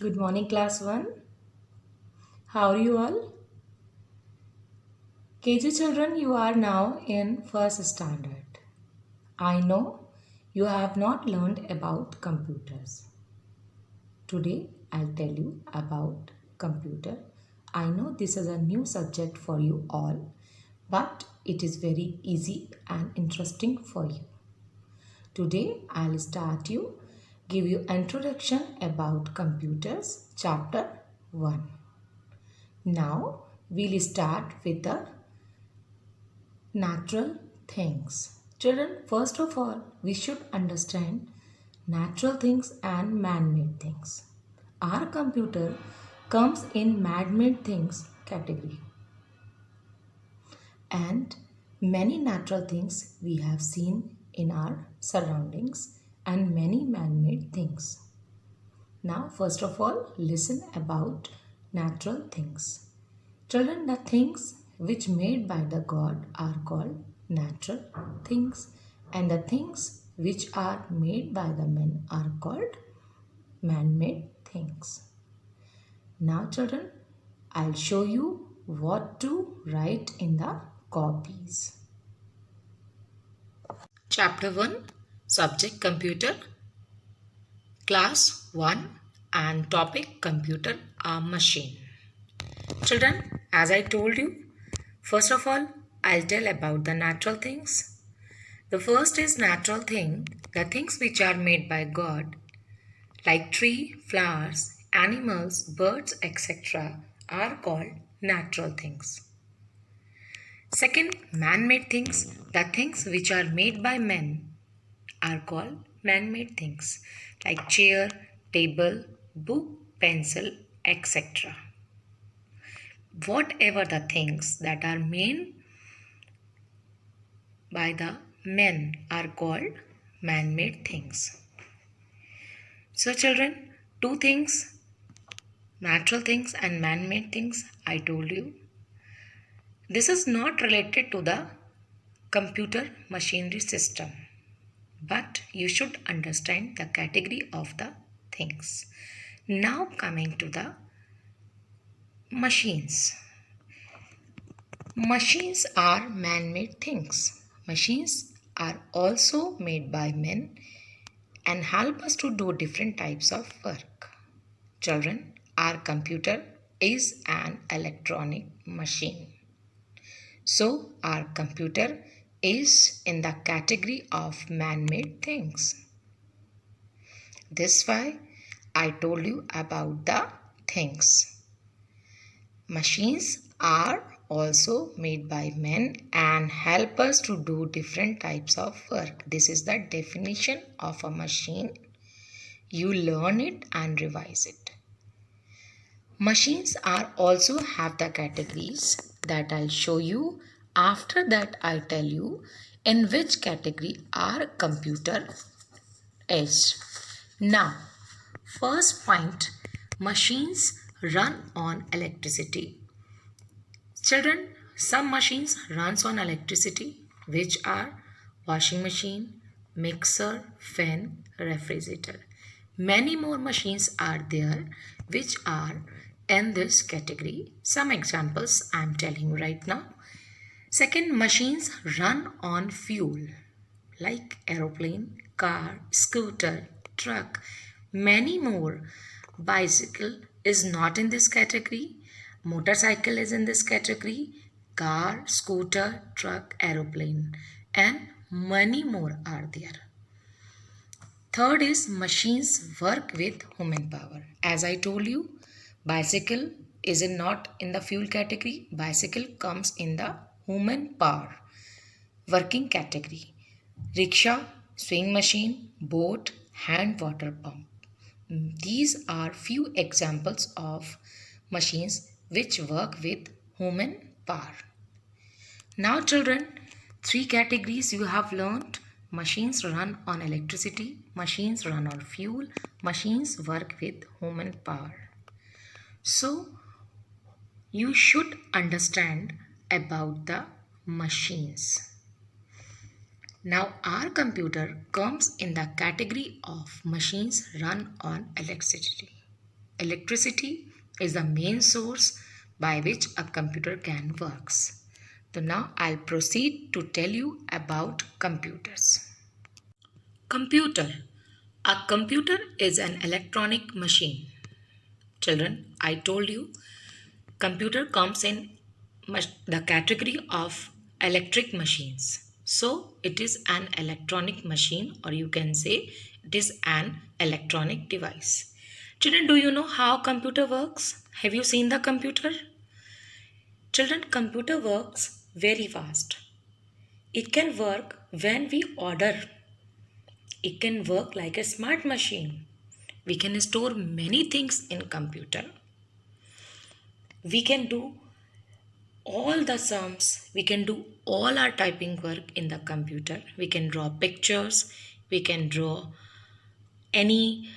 Good morning, class 1. How are you all? KG children, you are now in first standard. I know you have not learned about computers. Today, I'll tell you about computer. I know this is a new subject for you all, but it is very easy and interesting for you. Today, I'll start you, give you introduction about computers, chapter 1. Now, we'll start with the natural things. Children, first of all, we should understand natural things and man-made things. Our computer comes in man-made things category, and many natural things we have seen in our surroundings and many man-made things. Now, first of all, listen about natural things. Children, the things which made by the God are called natural things, and the things which are made by the men are called man-made things. Now, children, I'll show you what to write in the copies. Chapter 1, Subject Computer, Class 1, and Topic Computer are Machine. Children, as I told you, first of all, I'll tell about the natural things. The first is natural thing, the things which are made by God, like tree, flowers, animals, birds, etc. are called natural things. Second, man-made things, the things which are made by men are called man-made things, like chair, table, book, pencil, etc. Whatever the things that are made by the men are called man-made things. So children, two things, natural things and man-made things, I told you. This is not related to the computer machinery system, but you should understand the category of the things. Now coming to the machines. Machines are man-made things. Machines are also made by men and help us to do different types of work. Children, our computer is an electronic machine. So, our computer is in the category of man-made things. This why I told you about the things. Machines are also made by men and help us to do different types of work. This is the definition of a machine. You learn it and revise it. Machines are also have the categories that I'll show you. After that, I tell you in which category our computer is. Now, first point, machines run on electricity. Children, some machines runs on electricity, which are washing machine, mixer, fan, refrigerator. Many more machines are there which are in this category. Some examples I am telling you right now. Second, machines run on fuel like aeroplane, car, scooter, truck, many more. Bicycle is not in this category. Motorcycle is in this category. Car, scooter, truck, aeroplane, and many more are there. Third is machines work with human power. As I told you, bicycle is not in the fuel category. Bicycle comes in the human power working category. Rickshaw, swing machine, boat, hand water pump. These are few examples of machines which work with human power. Now children, three categories you have learned. Machines run on electricity, machines run on fuel, machines work with human power. So you should understand about the machines. Now our computer comes in the category of machines run on electricity. Electricity is the main source by which a computer can works. So now I'll proceed to tell you about computers. Computer. A computer is an electronic machine. Children, I told you computer comes in the category of electric machines. So it is an electronic machine, or you can say it is an electronic device. Children, do you know how computer works? Have you seen the computer? Children, computer works very fast. It can work when we order. It can work like a smart machine. We can store many things in computer. We can do all the sums. We can do all our typing work in the computer. We can draw pictures. We can draw any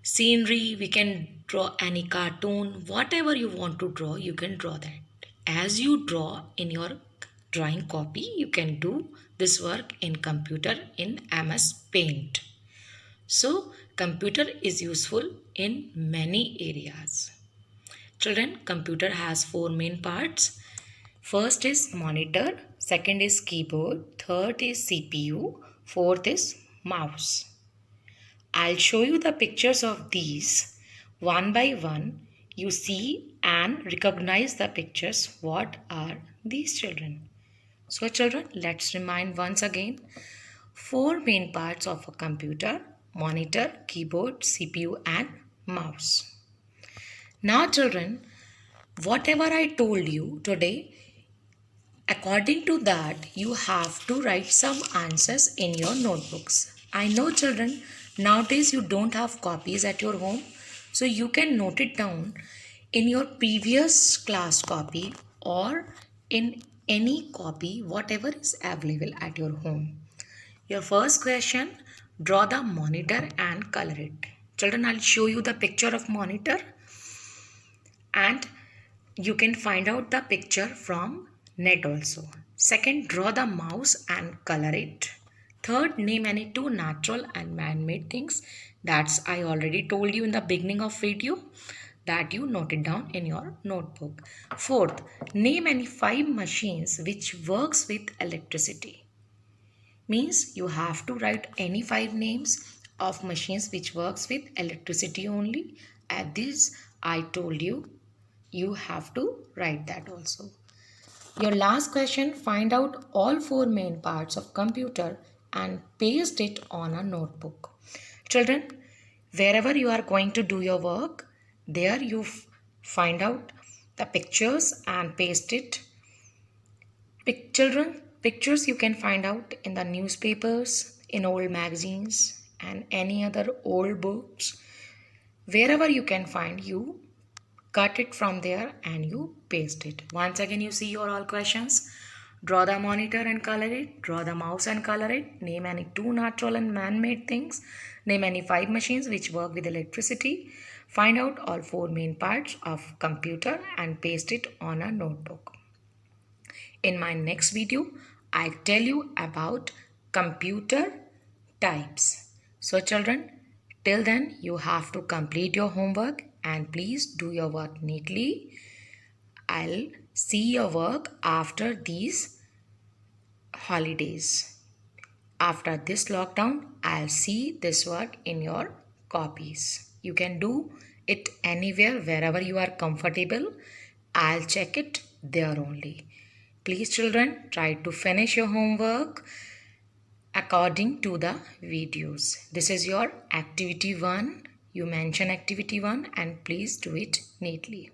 scenery. We can draw any cartoon. Whatever you want to draw, you can draw that. As you draw in your drawing copy, you can do this work in computer in MS Paint. So computer is useful in many areas. Children, computer has 4 main parts. First is monitor, second is keyboard, third is CPU, fourth is mouse. I'll show you the pictures of these one by one. You see and recognize the pictures. What are these, children? So children, let's remind once again. 4 main parts of a computer: monitor, keyboard, CPU and mouse. Now children, whatever I told you today, according to that, you have to write some answers in your notebooks. I know children, nowadays you don't have copies at your home, so you can note it down in your previous class copy or in any copy, whatever is available at your home. Your first question, draw the monitor and color it. Children, I'll show you the picture of monitor and you can find out the picture from net also. Second, draw the mouse and color it. Third, name any 2 natural and man-made things. That's I already told you in the beginning of video, that you note it down in your notebook. Fourth, name any 5 machines which works with electricity. Means you have to write any 5 names of machines which works with electricity only. At this I told you, you have to write that also. Your last question, find out all 4 main parts of computer and paste it on a notebook. Children, wherever you are going to do your work, there you find out the pictures and paste it. Children, pictures you can find out in the newspapers, in old magazines and any other old books. Wherever you can find, you cut it from there and you paste it. Once again, you see your all questions. Draw the monitor and color it. Draw the mouse and color it. Name any 2 natural and man-made things. Name any 5 machines which work with electricity. Find out all 4 main parts of computer and paste it on a notebook. In my next video, I'll tell you about computer types. So children, till then you have to complete your homework and please do your work neatly. I'll see your work after these holidays. After this lockdown, I'll see this work in your copies. You can do it anywhere, wherever you are comfortable. I'll check it there only. Please children, try to finish your homework according to the videos. This is your activity 1. You mention activity 1 and please do it neatly.